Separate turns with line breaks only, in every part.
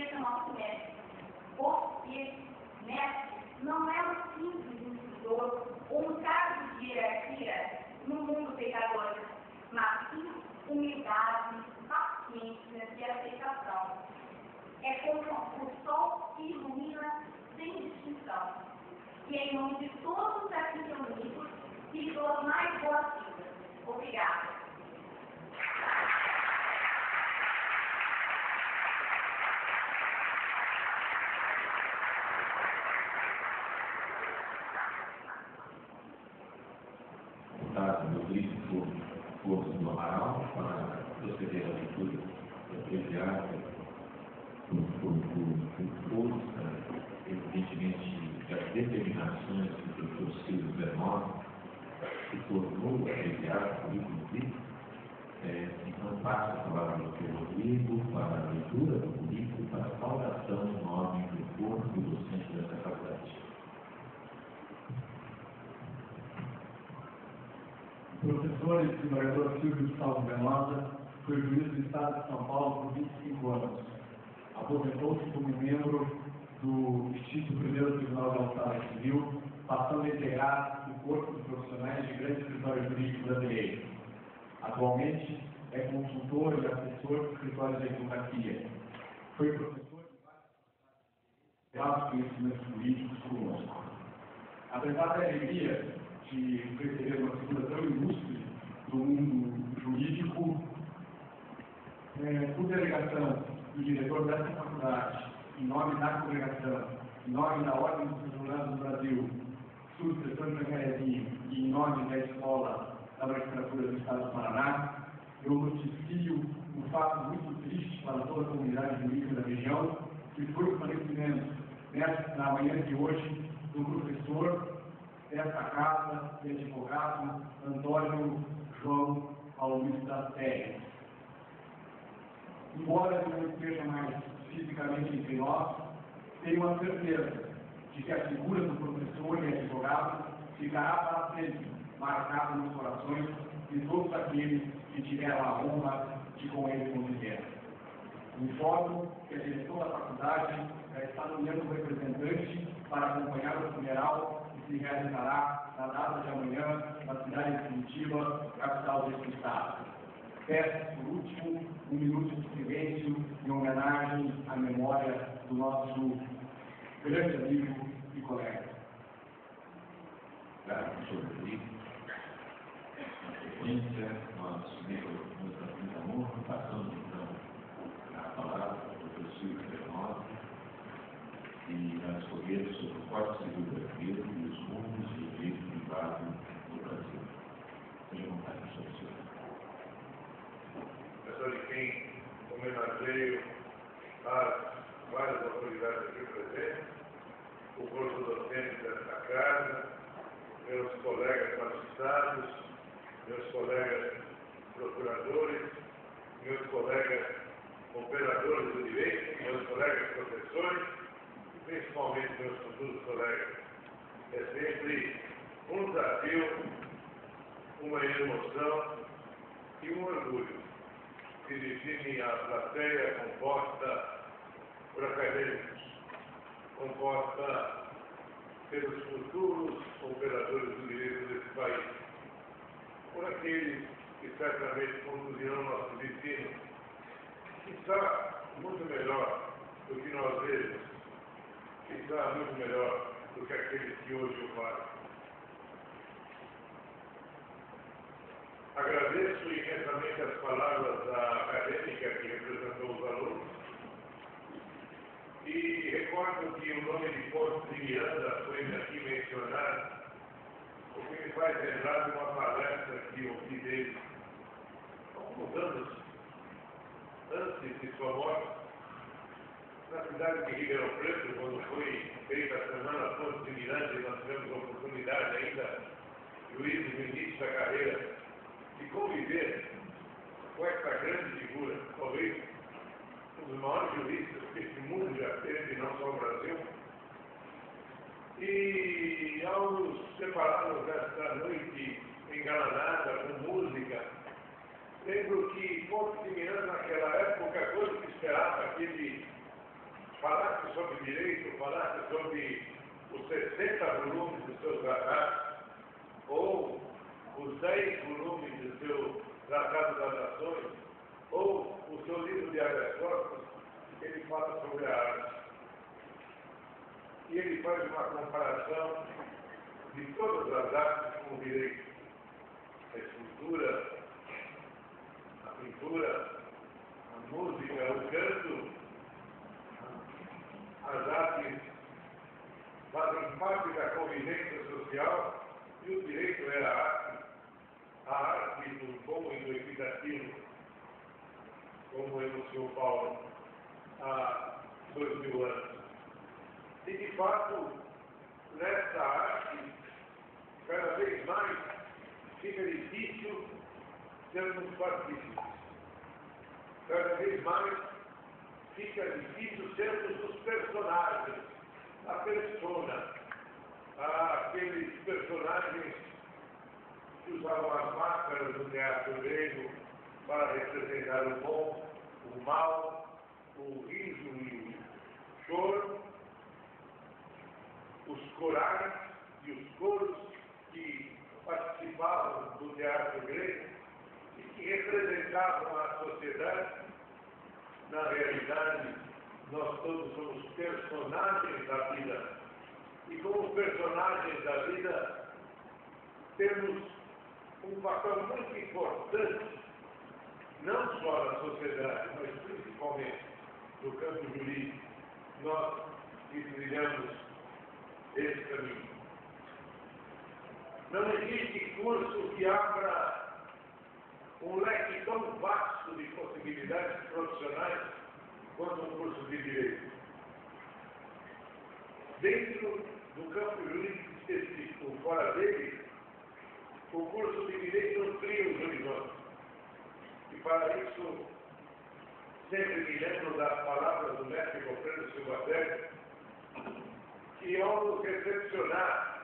deveria ser nosso mestre. Porque mestre não é um simples instrutor ou um cargo de hierarquia no mundo pecador, mas sim humildade, paciência e aceitação. É como o sol que ilumina sem distinção. E em nome de todos aqui reunidos, lhe dou as mais boas-vindas. Obrigada.
Do livro Força do Amaral, para proceder à leitura eclesiástica por força, evidentemente, das determinações que o professor Silvio Bernardo se tornou eclesiástico, inclusive. Então, passo a palavra ao Dr. Rodrigo para a leitura do livro, para a saudação em nome do corpo docente dessa faculdade.
Professor e desembargador Silvio Salvo Venosa foi juiz do Estado de São Paulo por 25 anos. Aposentou-se como membro do extinto primeiro Tribunal de Alçada Civil, passando a integrar o corpo de profissionais de grande escritório jurídico brasileiro. Atualmente é consultor e assessor do escritório de advocacia. Foi professor de vários conhecimentos jurídicos conosco. Apesar da alegria de receber uma figura tão ilustre do mundo jurídico, por delegação do diretor dessa faculdade, em nome da congregação, em nome da Ordem dos Advogados do Brasil, subsetor Jacarezinho, e em nome da Escola da Magistratura do Estado do Paraná, eu noticio um fato muito triste para toda a comunidade jurídica da região, que foi o falecimento, na manhã de hoje, do professor dessa casa de advogado Antônio João Paulista Pérez. Embora ele não esteja mais fisicamente entre nós, tenho a certeza de que a figura do professor e advogado ficará para sempre marcada nos corações de todos aqueles que tiveram a honra de com ele conviver. Informo que a direção da faculdade já está nomeando um representante para acompanhar o funeral que se realizará na data de amanhã na cidade definitiva, capital deste estado. Peço, por último, um minuto de silêncio em homenagem à memória do nosso grande amigo e colega.
Obrigado, professor Rodrigo. Na sequência, nós nos damos honra, passamos então a palavra para o professor Silvio Bernardo e a discorrer sobre o Código Civil brasileiro e os rumos do direito privado no Brasil. Tenha vontade, professor.
Professor, de quem homenageio as várias autoridades aqui presentes, o corpo docente desta casa, meus colegas magistrados, meus colegas procuradores, meus colegas operadores do direito, meus colegas professores, principalmente meus futuros colegas. É sempre um desafio, uma emoção e um orgulho dirigir-me à plateia composta por acadêmicos, composta pelos futuros operadores do direito desse país, por aqueles que certamente conduzirão nosso destino, que está muito melhor do que nós mesmos, que está muito melhor do que aqueles que hoje o fazem. Agradeço imensamente as palavras da acadêmica que representou os alunos e recordo que o nome de Ponte de Miranda foi aqui mencionado, o que me faz lembrar de uma palestra que eu ouvi dele alguns anos antes de sua morte, na cidade de Ribeirão Preto, quando foi feita a semana Ponte de Miranda, e nós tivemos a oportunidade ainda, juízes no início da carreira, de conviver com essa grande figura, talvez um dos maiores juristas que esse mundo já teve, não só o Brasil. E ao nos separarmos desta noite engalanada com música, lembro que Ponte de Miranda naquela época, a coisa que esperava aquele falasse sobre direito, falasse sobre os 60 volumes do seu tratado, ou os 10 volumes do seu Tratado das Nações, ou o seu livro de habeas corpus, ele fala sobre a arte. E ele faz uma comparação de todas as artes com o direito. A escultura, a pintura, a música, o canto, as artes fazem parte da convivência social e o direito é a arte do bom e do equitativo, como enunciou Paulo há 2000 anos. E, de fato, nessa arte, cada vez mais fica difícil sermos partícipes. Cada vez mais fica difícil sermos os personagens, a persona, aqueles personagens que usavam as máscaras do teatro grego para representar o bom, o mal, o riso e o choro, os corais e os coros que participavam do teatro grego e que representavam a sociedade. Na realidade, nós todos somos personagens da vida. E como personagens da vida, temos um papel muito importante, não só na sociedade, mas principalmente no campo jurídico. Nós que trilhamos esse caminho. Não existe curso que abra um leque tão vasto de possibilidades profissionais quanto um curso de direito. Dentro do campo jurídico específico, fora dele, o curso de direito amplia os horizontes. E para isso, sempre me lembro das palavras do mestre Goffredo Silvaterra, que ao nos recepcionar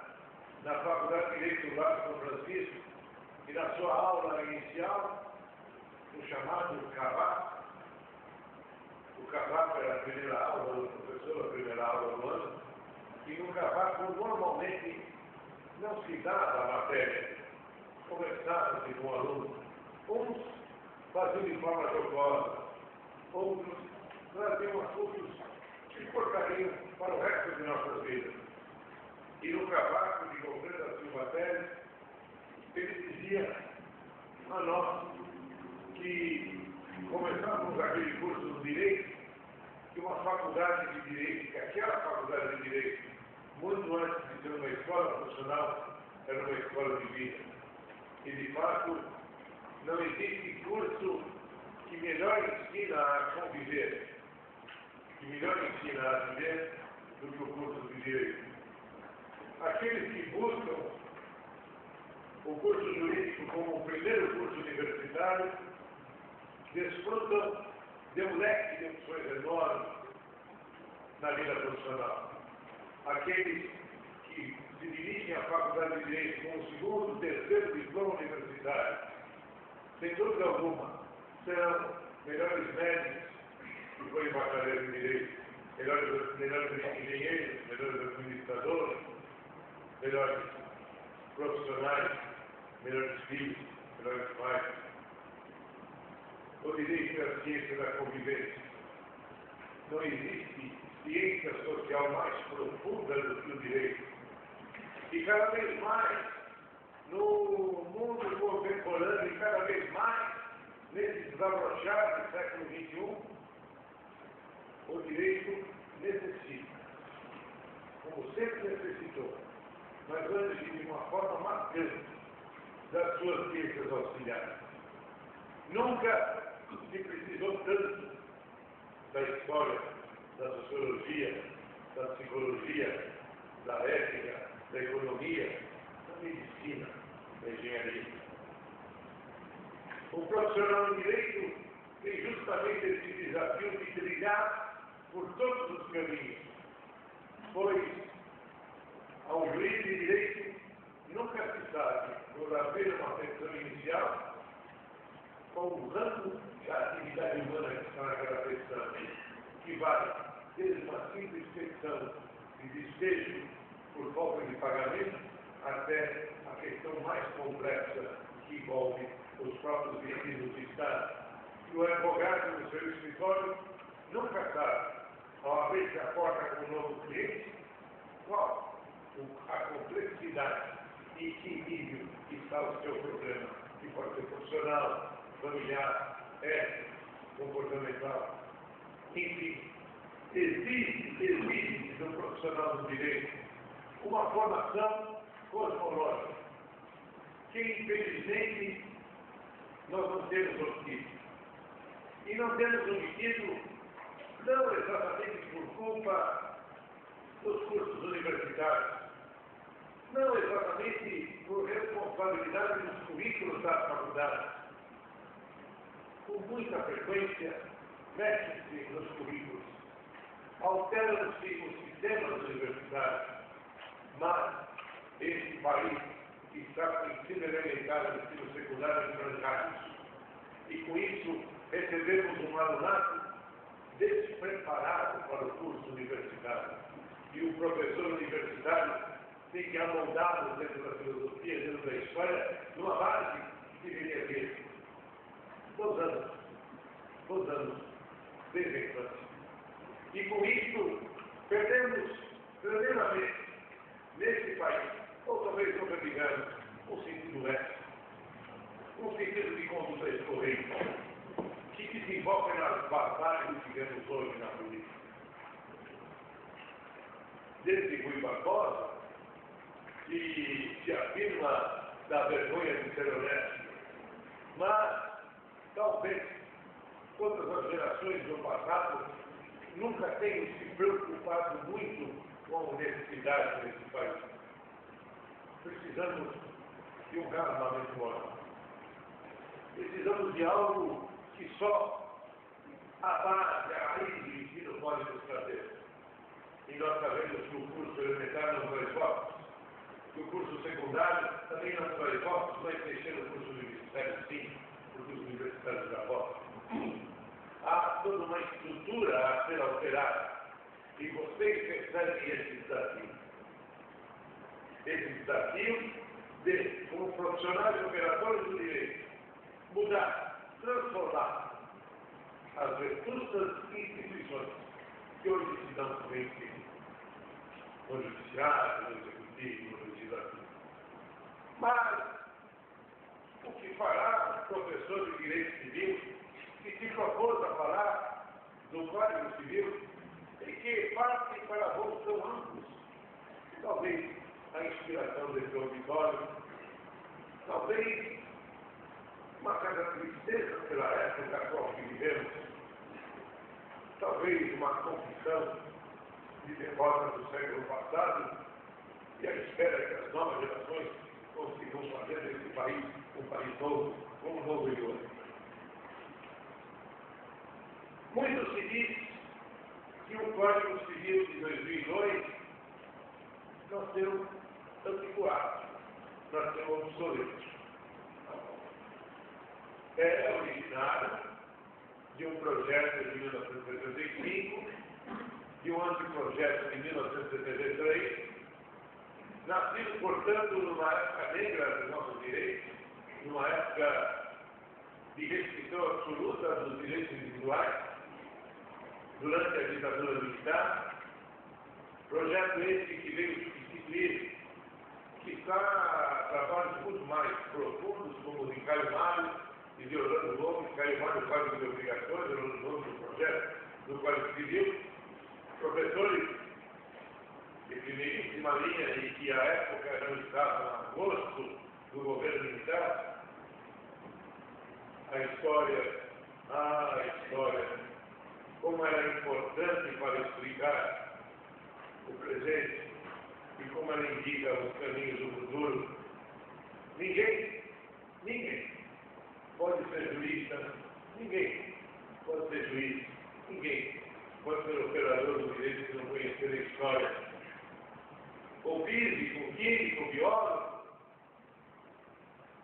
na Faculdade de Direito do Largo São Francisco, e na sua aula inicial, o chamado cavaco. O cavaco era a primeira aula do professor, a primeira aula do ano, e no cavaco normalmente não se dava a matéria, conversava-se com o aluno. Uns faziam de forma jocosa, outros traziam assuntos que importariam para o resto de nossas vidas. E no cavaco de Goffredo Silvaterra, ele dizia a nós que começávamos aquele curso de Direito, que uma faculdade de Direito, que aquela faculdade de Direito, muito antes de ser uma escola profissional, era uma escola de vida. E, de fato, não existe curso que melhor ensina a conviver, que melhor ensina a viver do que o curso de Direito. Aqueles que buscam o curso jurídico como o primeiro curso universitário desfrutam de um leque de opções enormes na vida profissional. Aqueles que se dirigem à Faculdade de Direito com o segundo, terceiro diploma universitário, sem dúvida alguma, serão melhores médicos que forem bacharel em Direito, melhores engenheiros, melhores administradores, melhores profissionais, melhores filhos, melhores pais. O direito é a ciência da convivência. Não existe ciência social mais profunda do que o direito. E cada vez mais, no mundo contemporâneo, e cada vez mais, nesse desabrochar do século XXI, o direito necessita, como sempre necessitou, mas hoje de uma forma marcante, das suas ciências auxiliares. Nunca se precisou tanto da história, da sociologia, da psicologia, da ética, da economia, da medicina, da engenharia. O profissional em direito tem justamente esse desafio de trilhar por todos os caminhos, pois ao juiz de direito nunca se sabe, por haver uma tensão inicial, qual o ramo da atividade humana que está naquela questão, que vai desde uma simples questão de despejo por falta de pagamento, até a questão mais complexa que envolve os próprios destinos do Estado. E o advogado no seu escritório nunca sabe, ao abrir a porta com um novo cliente, qual a complexidade e que nível está o seu problema, que pode ser profissional, familiar, ético, comportamental. Enfim, exige do profissional do direito uma formação cosmológica, que infelizmente nós não temos obtido. E não temos obtido não exatamente por culpa dos cursos universitários, não exatamente por responsabilidade dos currículos da faculdade. Com muita frequência, mexe-se nos currículos, alteram-se os sistemas universitários, mas este país está com ensino elementar e ensino secundário trancados. E com isso recebemos um alunado despreparado para o curso universitário. E o professor universitário tem que amoldá-lo dentro da filosofia, dentro da história, numa base que deveria ter 2 anos de infância. E com isso perdemos tremendamente nesse país, ou talvez não perdemos, um sentido ético, um sentido de conduta escorrente, que desenvolve nas batalhas que vivemos hoje na política. Desde Rui Barbosa, que se afirma da vergonha de ser honesto, mas talvez todas as gerações do passado nunca tenham se preocupado muito com a honestidade desse país. Precisamos de um rearmamento moral. Precisamos de algo que só a base, a raiz do ensino pode nos trazer. E nós sabemos que o curso elementar não traz votos, que o curso secundário também não traz votos, mas mexer no curso universitário sim, o curso universitário da votos. Há toda uma estrutura a ser alterada. E vocês recebem esse desafio. Esse desafio de, como profissionais operadores do direito, mudar, transformar as vetustas instituições que hoje se dão por ensino, no judiciário, no executivo, no legislativo. Mas o que fará o professor de direito civil, que se propôs a falar do Código Civil, e que parte para voos tão amplos? Talvez a inspiração desse auditório, talvez uma certa tristeza pela época a qual vivemos, talvez uma confissão de derrota do século passado e a espera que as novas gerações consigam fazer desse país um país novo, com um novo vigor. Muito se diz que o Código Civil de 2002 nasceu antiquado, nasceu obsoleto. É originário de um projeto de 1975, de um anteprojeto de 1973, nascido, portanto, numa época negra dos nossos direitos, numa época de restrição absoluta dos direitos individuais, durante a ditadura militar, projeto esse que veio substituir, que está a trabalhos muito mais profundos, como o de Caio Mário e de Orlando Gomes. Caio Mário, Código de Obrigações, Orlando Gomes, o projeto do Código Civil, professores de primeiríssima linha e que à época não estavam a gosto do governo militar. A história, como era importante para explicar o presente e como ela indica os caminhos do futuro. Ninguém pode ser jurista, ninguém pode ser juiz, ninguém pode ser operador do direito se não conhecer a história. O físico, químico, biólogo,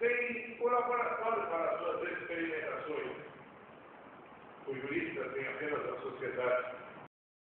tem um laboratório para as suas experimentações. O jurista tem apenas